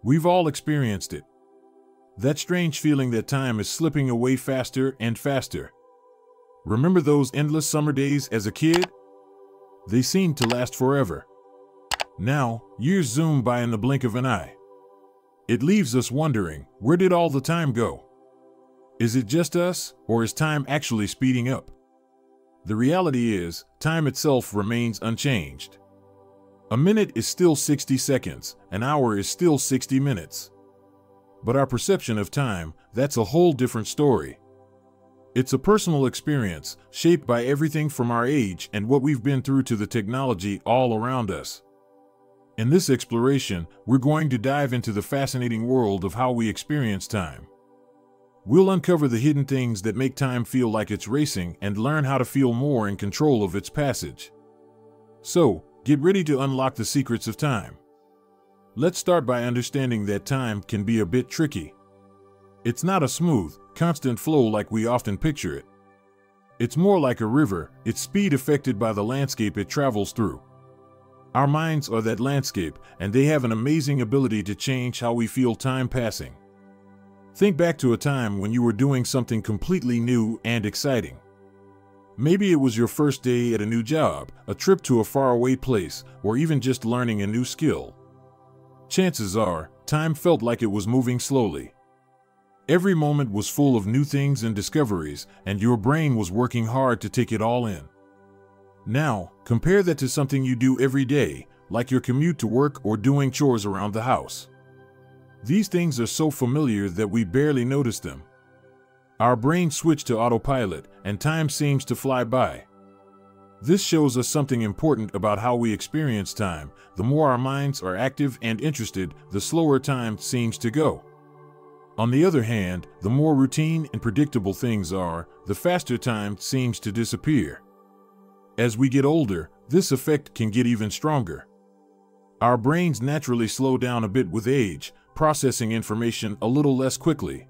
We've all experienced it. That strange feeling that time is slipping away faster and faster. Remember those endless summer days as a kid? They seemed to last forever. Now, years zoom by in the blink of an eye. It leaves us wondering, where did all the time go? Is it just us, or is time actually speeding up? The reality is, time itself remains unchanged. A minute is still 60 seconds, an hour is still 60 minutes. But our perception of time, that's a whole different story. It's a personal experience, shaped by everything from our age and what we've been through to the technology all around us. In this exploration, we're going to dive into the fascinating world of how we experience time. We'll uncover the hidden things that make time feel like it's racing and learn how to feel more in control of its passage. So, get ready to unlock the secrets of time. Let's start by understanding that time can be a bit tricky. It's not a smooth, constant flow like we often picture it. It's more like a river, its speed affected by the landscape it travels through. Our minds are that landscape, and they have an amazing ability to change how we feel time passing. Think back to a time when you were doing something completely new and exciting. Maybe it was your first day at a new job, a trip to a faraway place, or even just learning a new skill. Chances are, time felt like it was moving slowly. Every moment was full of new things and discoveries, and your brain was working hard to take it all in. Now, compare that to something you do every day, like your commute to work or doing chores around the house. These things are so familiar that we barely notice them. Our brains switch to autopilot, and time seems to fly by. This shows us something important about how we experience time. The more our minds are active and interested, the slower time seems to go. On the other hand, the more routine and predictable things are, the faster time seems to disappear. As we get older, this effect can get even stronger. Our brains naturally slow down a bit with age, processing information a little less quickly.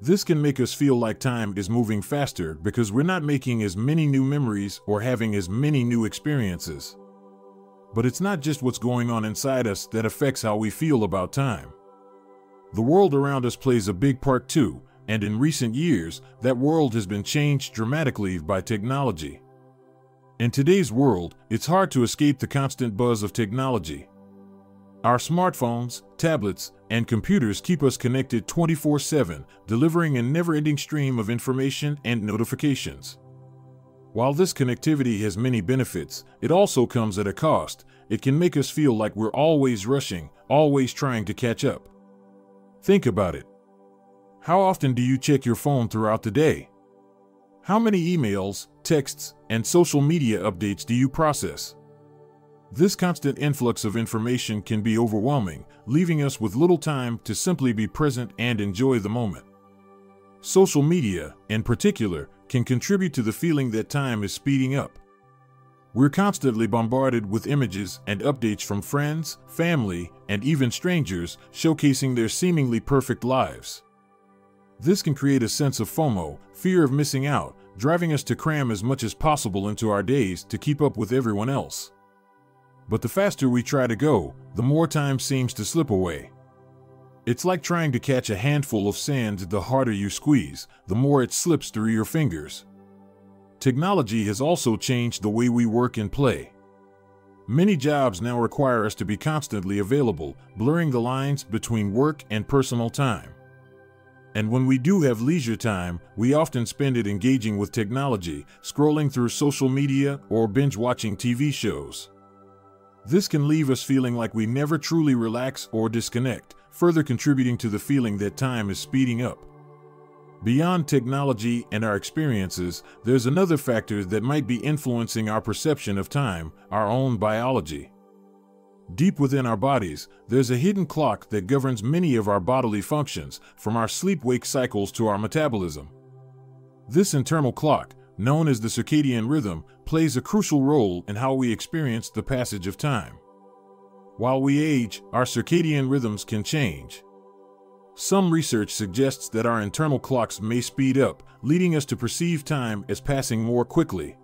This can make us feel like time is moving faster because we're not making as many new memories or having as many new experiences. But it's not just what's going on inside us that affects how we feel about time. The world around us plays a big part too, and in recent years, that world has been changed dramatically by technology. In today's world, it's hard to escape the constant buzz of technology. Our smartphones, tablets, and computers keep us connected 24/7, delivering a never-ending stream of information and notifications. While this connectivity has many benefits, it also comes at a cost. It can make us feel like we're always rushing, always trying to catch up. Think about it. How often do you check your phone throughout the day? How many emails, texts, and social media updates do you process? This constant influx of information can be overwhelming, leaving us with little time to simply be present and enjoy the moment. Social media, in particular, can contribute to the feeling that time is speeding up. We're constantly bombarded with images and updates from friends, family, and even strangers, showcasing their seemingly perfect lives. This can create a sense of FOMO, fear of missing out, driving us to cram as much as possible into our days to keep up with everyone else. But the faster we try to go, the more time seems to slip away. It's like trying to catch a handful of sand. The harder you squeeze, the more it slips through your fingers. Technology has also changed the way we work and play. Many jobs now require us to be constantly available, blurring the lines between work and personal time. And when we do have leisure time, we often spend it engaging with technology, scrolling through social media, or binge-watching TV shows. This can leave us feeling like we never truly relax or disconnect, further contributing to the feeling that time is speeding up. Beyond technology and our experiences, there's another factor that might be influencing our perception of time: our own biology. Deep within our bodies, there's a hidden clock that governs many of our bodily functions, from our sleep-wake cycles to our metabolism. This internal clock, known as the circadian rhythm, plays a crucial role in how we experience the passage of time. While we age, our circadian rhythms can change. Some research suggests that our internal clocks may speed up, leading us to perceive time as passing more quickly.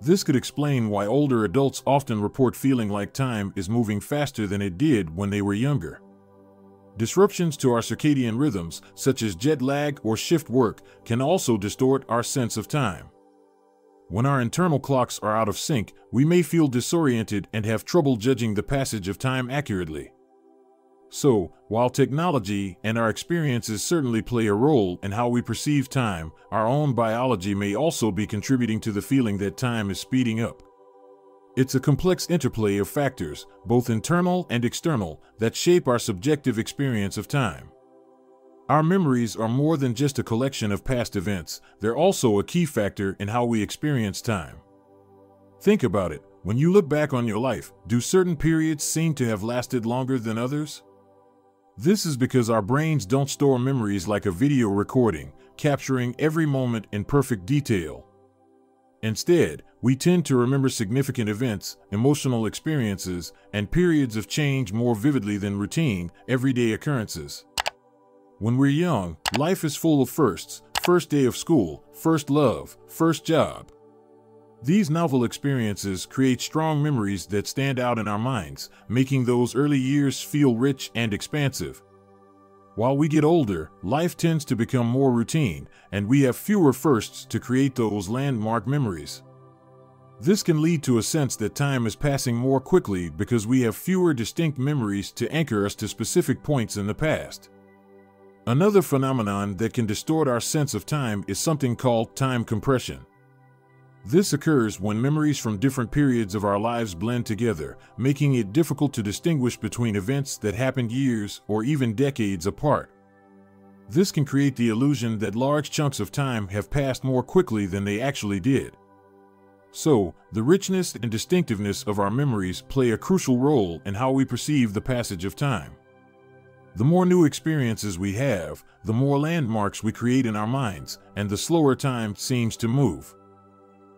This could explain why older adults often report feeling like time is moving faster than it did when they were younger. Disruptions to our circadian rhythms, such as jet lag or shift work, can also distort our sense of time. When our internal clocks are out of sync, we may feel disoriented and have trouble judging the passage of time accurately. So, while technology and our experiences certainly play a role in how we perceive time, our own biology may also be contributing to the feeling that time is speeding up. It's a complex interplay of factors, both internal and external, that shape our subjective experience of time. Our memories are more than just a collection of past events, they're also a key factor in how we experience time. Think about it. When you look back on your life, do certain periods seem to have lasted longer than others? This is because our brains don't store memories like a video recording, capturing every moment in perfect detail. Instead, we tend to remember significant events, emotional experiences, and periods of change more vividly than routine, everyday occurrences. When we're young, life is full of firsts: first day of school, first love, first job. These novel experiences create strong memories that stand out in our minds, making those early years feel rich and expansive. While we get older, life tends to become more routine, and we have fewer firsts to create those landmark memories. This can lead to a sense that time is passing more quickly because we have fewer distinct memories to anchor us to specific points in the past. Another phenomenon that can distort our sense of time is something called time compression. This occurs when memories from different periods of our lives blend together, making it difficult to distinguish between events that happened years or even decades apart. This can create the illusion that large chunks of time have passed more quickly than they actually did. So, the richness and distinctiveness of our memories play a crucial role in how we perceive the passage of time. The more new experiences we have, the more landmarks we create in our minds, and the slower time seems to move.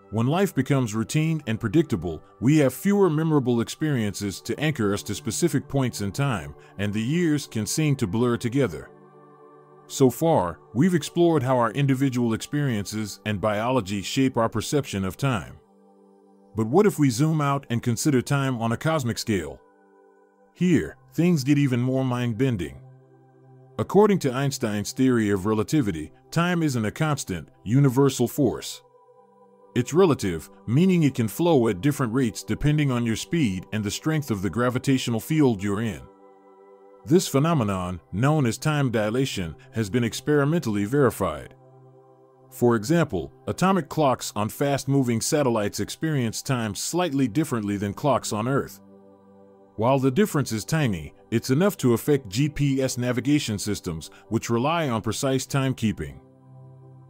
When life becomes routine and predictable, we have fewer memorable experiences to anchor us to specific points in time, and the years can seem to blur together. So far, we've explored how our individual experiences and biology shape our perception of time. But what if we zoom out and consider time on a cosmic scale? Here, things get even more mind-bending. According to Einstein's theory of relativity, time isn't a constant, universal force. It's relative, meaning it can flow at different rates depending on your speed and the strength of the gravitational field you're in. This phenomenon, known as time dilation, has been experimentally verified. For example, atomic clocks on fast-moving satellites experience time slightly differently than clocks on Earth. While the difference is tiny, it's enough to affect GPS navigation systems, which rely on precise timekeeping.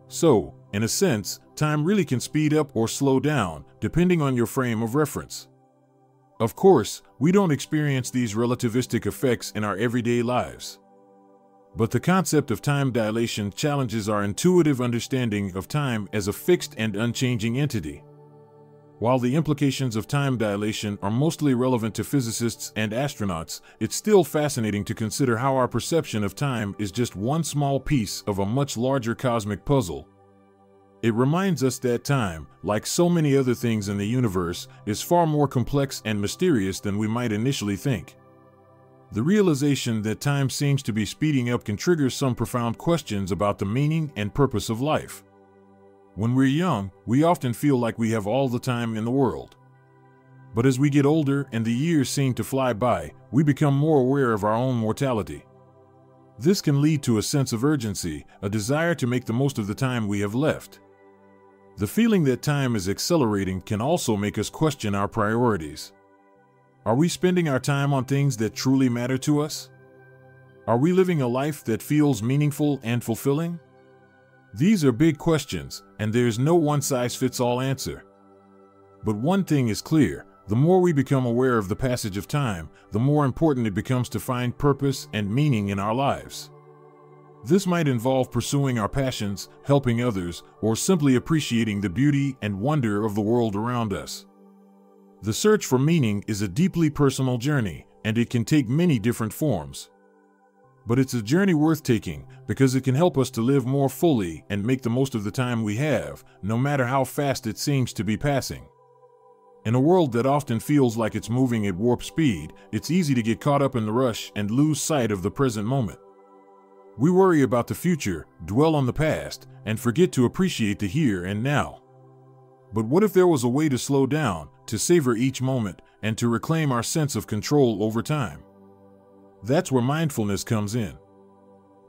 So, in a sense, time really can speed up or slow down, depending on your frame of reference. Of course, we don't experience these relativistic effects in our everyday lives. But the concept of time dilation challenges our intuitive understanding of time as a fixed and unchanging entity. While the implications of time dilation are mostly relevant to physicists and astronauts, it's still fascinating to consider how our perception of time is just one small piece of a much larger cosmic puzzle. It reminds us that time, like so many other things in the universe, is far more complex and mysterious than we might initially think. The realization that time seems to be speeding up can trigger some profound questions about the meaning and purpose of life. When we're young, we often feel like we have all the time in the world. But as we get older and the years seem to fly by, we become more aware of our own mortality. This can lead to a sense of urgency, a desire to make the most of the time we have left. The feeling that time is accelerating can also make us question our priorities. Are we spending our time on things that truly matter to us? Are we living a life that feels meaningful and fulfilling? These are big questions, and there's no one-size-fits-all answer. But one thing is clear: the more we become aware of the passage of time, the more important it becomes to find purpose and meaning in our lives. This might involve pursuing our passions, helping others, or simply appreciating the beauty and wonder of the world around us. The search for meaning is a deeply personal journey, and it can take many different forms. But it's a journey worth taking because it can help us to live more fully and make the most of the time we have, no matter how fast it seems to be passing. In a world that often feels like it's moving at warp speed, it's easy to get caught up in the rush and lose sight of the present moment. We worry about the future, dwell on the past, and forget to appreciate the here and now. But what if there was a way to slow down, to savor each moment, and to reclaim our sense of control over time? That's where mindfulness comes in.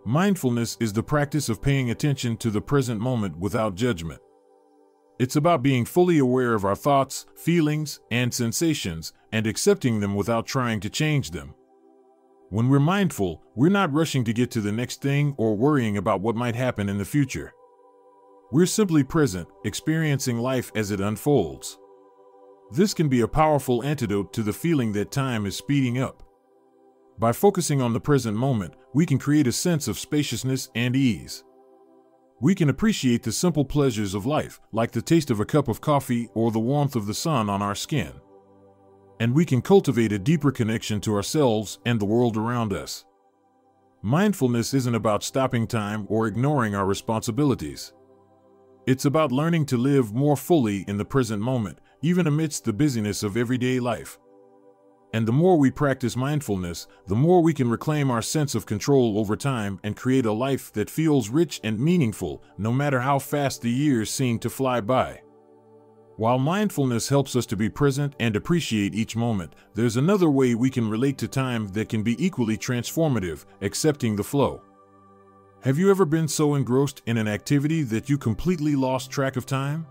Mindfulness is the practice of paying attention to the present moment without judgment. It's about being fully aware of our thoughts, feelings, and sensations, and accepting them without trying to change them. When we're mindful, we're not rushing to get to the next thing or worrying about what might happen in the future. We're simply present, experiencing life as it unfolds. This can be a powerful antidote to the feeling that time is speeding up. By focusing on the present moment, we can create a sense of spaciousness and ease. We can appreciate the simple pleasures of life, like the taste of a cup of coffee or the warmth of the sun on our skin. And we can cultivate a deeper connection to ourselves and the world around us. Mindfulness isn't about stopping time or ignoring our responsibilities. It's about learning to live more fully in the present moment, even amidst the busyness of everyday life. And the more we practice mindfulness, the more we can reclaim our sense of control over time and create a life that feels rich and meaningful, no matter how fast the years seem to fly by. While mindfulness helps us to be present and appreciate each moment, there's another way we can relate to time that can be equally transformative: accepting the flow. Have you ever been so engrossed in an activity that you completely lost track of time?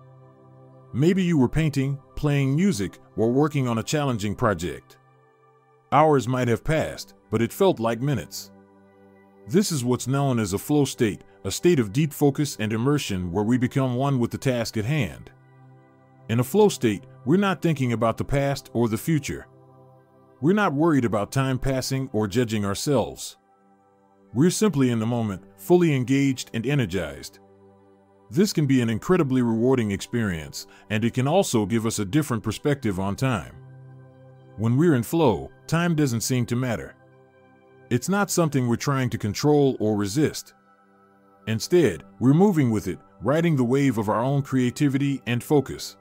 Maybe you were painting, playing music, or working on a challenging project. Hours might have passed, but it felt like minutes. This is what's known as a flow state, a state of deep focus and immersion where we become one with the task at hand. In a flow state, we're not thinking about the past or the future. We're not worried about time passing or judging ourselves. We're simply in the moment, fully engaged and energized. This can be an incredibly rewarding experience, and it can also give us a different perspective on time. When we're in flow, time doesn't seem to matter. It's not something we're trying to control or resist. Instead, we're moving with it, riding the wave of our own creativity and focus.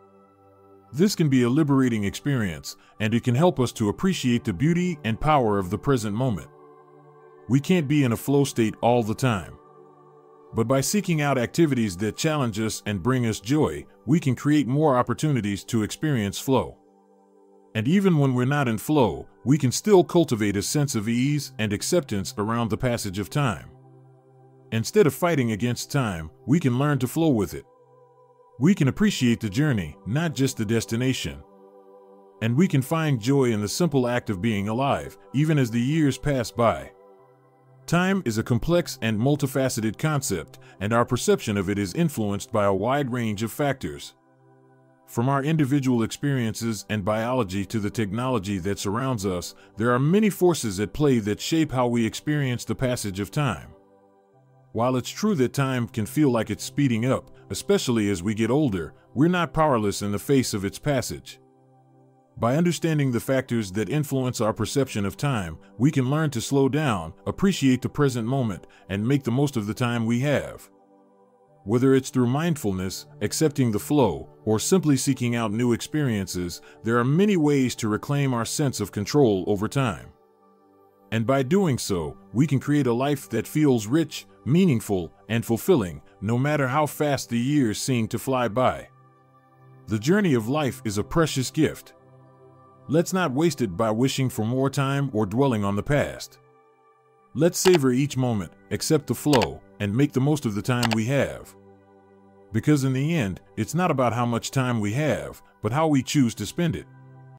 This can be a liberating experience, and it can help us to appreciate the beauty and power of the present moment. We can't be in a flow state all the time. But by seeking out activities that challenge us and bring us joy, we can create more opportunities to experience flow. And even when we're not in flow, we can still cultivate a sense of ease and acceptance around the passage of time. Instead of fighting against time, we can learn to flow with it. We can appreciate the journey, not just the destination. And we can find joy in the simple act of being alive, even as the years pass by. Time is a complex and multifaceted concept, and our perception of it is influenced by a wide range of factors. From our individual experiences and biology to the technology that surrounds us, there are many forces at play that shape how we experience the passage of time. While it's true that time can feel like it's speeding up, especially as we get older, we're not powerless in the face of its passage. By understanding the factors that influence our perception of time, we can learn to slow down, appreciate the present moment, and make the most of the time we have. Whether it's through mindfulness, accepting the flow, or simply seeking out new experiences, there are many ways to reclaim our sense of control over time. And by doing so, we can create a life that feels rich, meaningful, and fulfilling, no matter how fast the years seem to fly by. The journey of life is a precious gift. Let's not waste it by wishing for more time or dwelling on the past. Let's savor each moment, accept the flow, and make the most of the time we have. Because in the end, it's not about how much time we have, but how we choose to spend it.